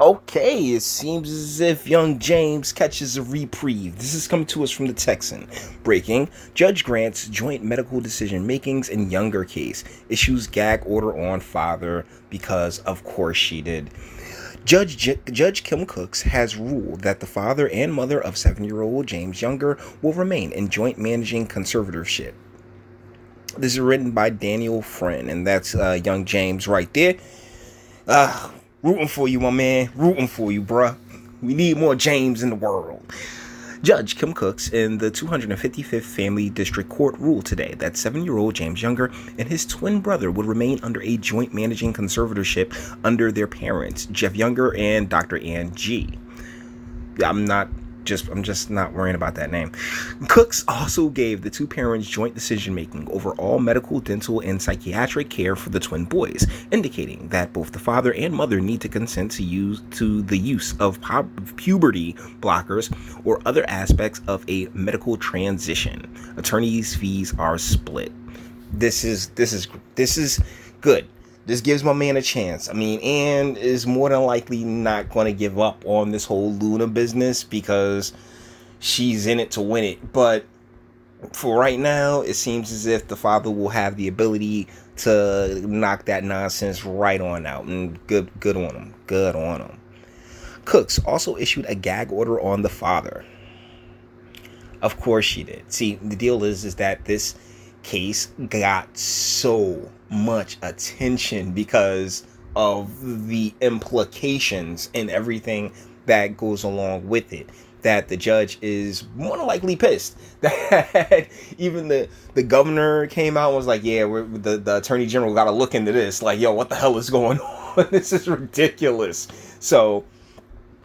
Okay, it seems as if young James catches a reprieve. This is coming to us from the Texan. Breaking: Judge grants joint medical decision makings in younger case. Issues gag order on father because, of course, she did. Judge Kim Cooks has ruled that the father and mother of 7-year-old James Younger will remain in joint managing conservatorship. This is written by Daniel Friend, and that's young James right there. Rooting for you, my man. Rooting for you, bruh. We need more James in the world. Judge Kim Cooks in the 255th Family District Court ruled today that 7-year-old James Younger and his twin brother would remain under a joint managing conservatorship under their parents, Jeff Younger and Dr. Ann G. I'm just not worrying about that name. Cooks also gave the two parents joint decision making over all medical, dental, and psychiatric care for the twin boys, indicating that both the father and mother need to consent to the use of puberty blockers or other aspects of a medical transition. Attorneys' fees are split. This is good. This gives my man a chance. I mean, Anne is more than likely not going to give up on this whole Luna business because she's in it to win it. But for right now, it seems as if the father will have the ability to knock that nonsense right on out. And good on him. Good on him. Cooks also issued a gag order on the father. Of course she did. See, the deal is that this case got so much attention because of the implications and everything that goes along with it, that the judge is more than likely pissed that even the governor came out and was like, yeah, the attorney general got to look into this. Like, yo, what the hell is going on? This is ridiculous. So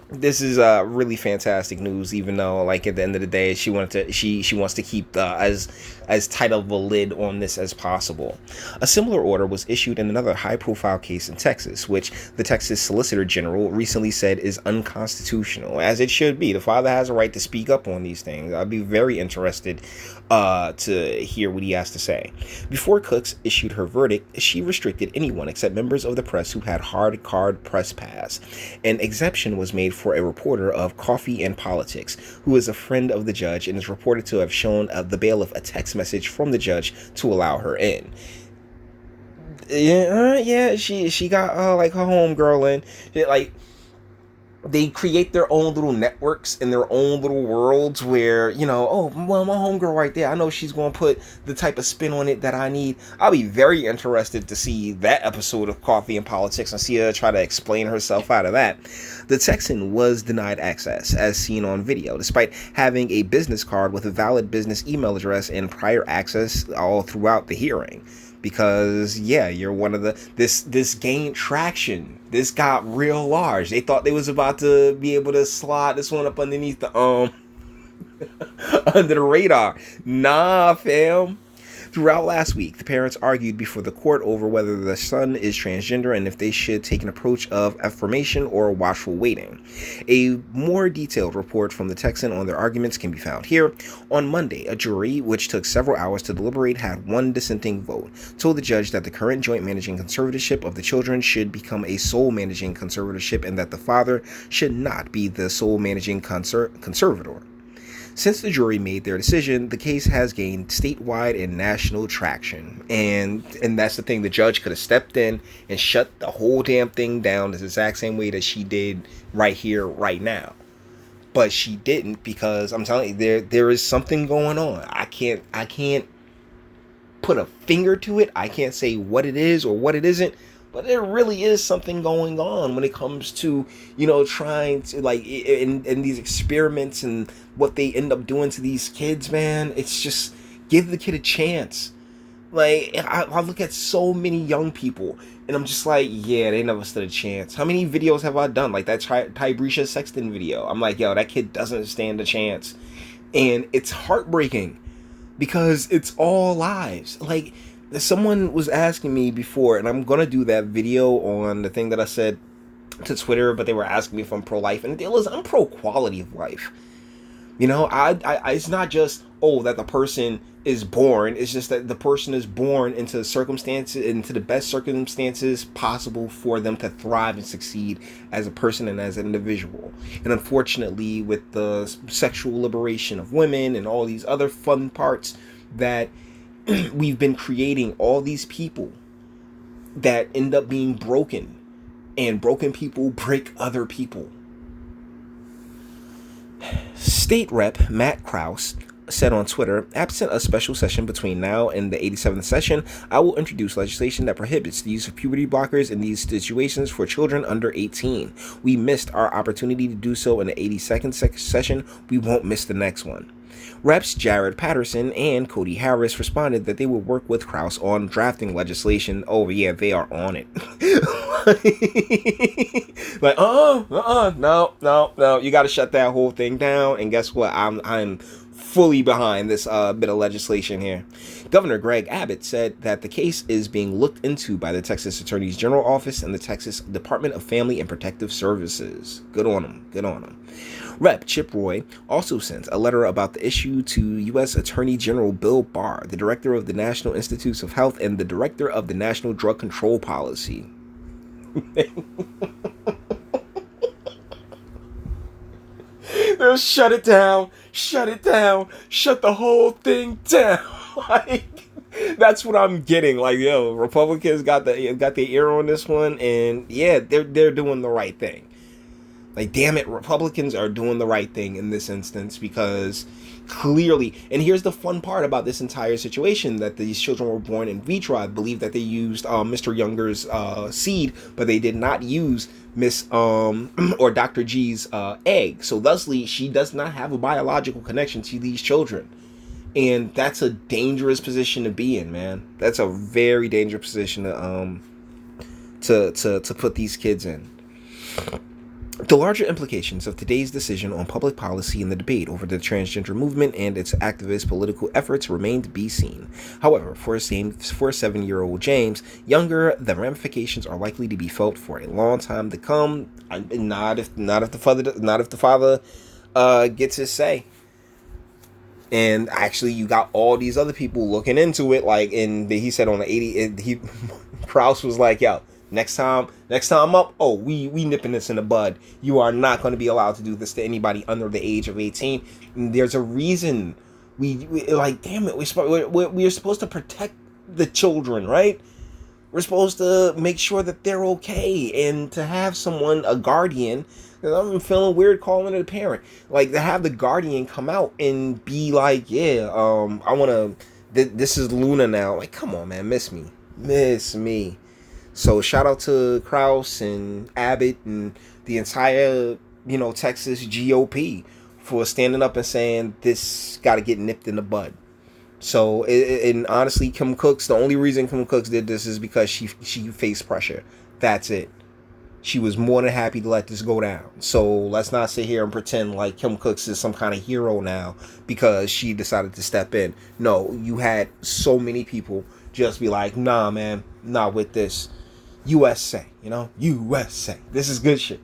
this is really fantastic news, even though, like, at the end of the day, she wants to keep as tight of a lid on this as possible. A similar order was issued in another high-profile case in Texas, which the Texas Solicitor General recently said is unconstitutional, as it should be. The father has a right to speak up on these things. I'd be very interested to hear what he has to say. Before Cooks issued her verdict, she restricted anyone except members of the press who had hard card press pass. An exception was made for a reporter of Coffee and Politics, who is a friend of the judge and is reported to have shown the bailiff a text message from the judge to allow her in. Yeah, she got like her homegirl in. Like, they create their own little networks in their own little worlds where, oh, well, my homegirl right there, I know she's going to put the type of spin on it that I need. I'll be very interested to see that episode of Coffee and Politics and see her try to explain herself out of that. The Texan was denied access, as seen on video, despite having a business card with a valid business email address and prior access all throughout the hearing. Because, yeah, you're one of this gained traction. This got real large. They thought they was about to be able to slide this one up underneath the under the radar. Nah, fam. Throughout last week, the parents argued before the court over whether the son is transgender and if they should take an approach of affirmation or watchful waiting. A more detailed report from the Texan on their arguments can be found here. On Monday, a jury, which took several hours to deliberate, had one dissenting vote, told the judge that the current joint managing conservatorship of the children should become a sole managing conservatorship and that the father should not be the sole managing conservator. Since the jury made their decision, the case has gained statewide and national traction. And that's the thing. The judge could have stepped in and shut the whole damn thing down the exact same way that she did right here, right now. But she didn't, because I'm telling you, there is something going on. I can't put a finger to it. I can't say what it is or what it isn't. But there really is something going on when it comes to, trying to, like, in these experiments and what they end up doing to these kids, man. It's just, give the kid a chance. Like, I look at so many young people, and I'm just like, yeah, they never stood a chance. How many videos have I done? Like that Tybreesha Sexton video. I'm like, yo, that kid doesn't stand a chance. And it's heartbreaking, because it's all lives. Like, someone was asking me before, and I'm gonna do that video on the thing that I said to Twitter, but they were asking me if I'm pro-life, and the deal is, I'm pro-quality of life. I it's not just, oh, that the person is born. It's just that the person is born into circumstances, into the best circumstances possible for them to thrive and succeed as a person and as an individual. And unfortunately, with the sexual liberation of women and all these other fun parts, that we've been creating all these people that end up being broken, and broken people break other people. State Rep Matt Krause said on Twitter, absent a special session between now and the 87th session, I will introduce legislation that prohibits the use of puberty blockers in these situations for children under 18. We missed our opportunity to do so in the 82nd session. We won't miss the next one. Reps Jared Patterson and Cody Harris responded that they would work with Krause on drafting legislation. Oh yeah, they are on it. Like, no, you got to shut that whole thing down. And guess what? I'm fully behind this bit of legislation here. Governor Greg Abbott said that the case is being looked into by the Texas Attorney General Office and the Texas Department of Family and Protective Services. Good on them. Rep. Chip Roy also sent a letter about the issue to U.S. Attorney General Bill Barr, the director of the National Institutes of Health and the director of the National Drug Control Policy. They'll shut it down, shut the whole thing down. Like, that's what I'm getting. Like, yo, Republicans got their ear on this one, and yeah, they're doing the right thing. Like, damn it, Republicans are doing the right thing in this instance, because clearly, and here's the fun part about this entire situation, that these children were born in vitro. I believe that they used Mr. Younger's seed, but they did not use Miss or Dr. G's egg. So thusly, she does not have a biological connection to these children. And that's a dangerous position to be in, man. That's a very dangerous position to put these kids in. The larger implications of today's decision on public policy and the debate over the transgender movement and its activist political efforts remain to be seen. However, for a 7-year-old James Younger, the ramifications are likely to be felt for a long time to come. Not if the father gets his say. And actually, you got all these other people looking into it. Like, and he said on the Krause was like, "Yo, next time up, we nipping this in the bud. You are not going to be allowed to do this to anybody under the age of 18. And there's a reason. We like, damn it, we're supposed to protect the children, right? We're supposed to make sure that they're okay, and to have someone, a guardian." I'm feeling weird calling it a parent. Like, to have the guardian come out and be like, yeah, I want to, this is Luna now. Like, come on, man, miss me. So shout out to Krause and Abbott and the entire, Texas GOP for standing up and saying this got to get nipped in the bud. So, and honestly, Kim Cooks, the only reason Kim Cooks did this is because she faced pressure. That's it. She was more than happy to let this go down. So let's not sit here and pretend like Kim Cooks is some kind of hero now because she decided to step in. No, you had so many people just be like, nah, man, not with this. USA, USA. This is good shit.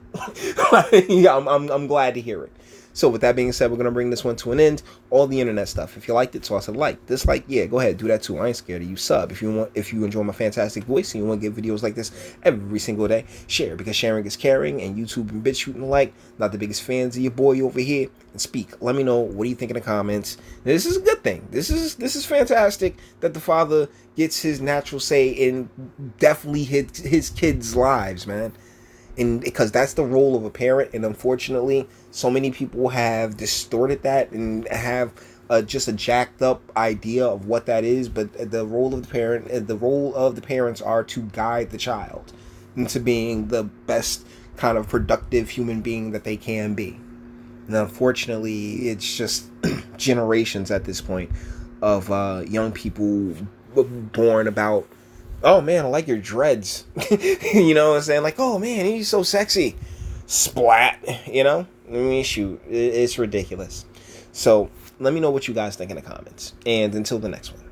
Yeah, I'm glad to hear it. So with that being said, we're going to bring this one to an end. All the internet stuff. If you liked it, toss a like. Dislike, yeah, go ahead. Do that too. I ain't scared of you. Sub. If you enjoy my fantastic voice and you want to get videos like this every single day, share, because sharing is caring, and YouTube and BitChute and the like. Not the biggest fans of your boy over here. And speak. Let me know. What do you think in the comments? This is a good thing. This is fantastic that the father gets his natural say in definitely his kids' lives, man. And because that's the role of a parent, and unfortunately, so many people have distorted that and have just a jacked up idea of what that is. But the role of the parents are to guide the child into being the best kind of productive human being that they can be. And unfortunately, it's just generations at this point of young people born about, oh man, I like your dreads. You know what I'm saying? Like, oh man, he's so sexy. Splat, I mean, shoot, it's ridiculous. So let me know what you guys think in the comments. And until the next one.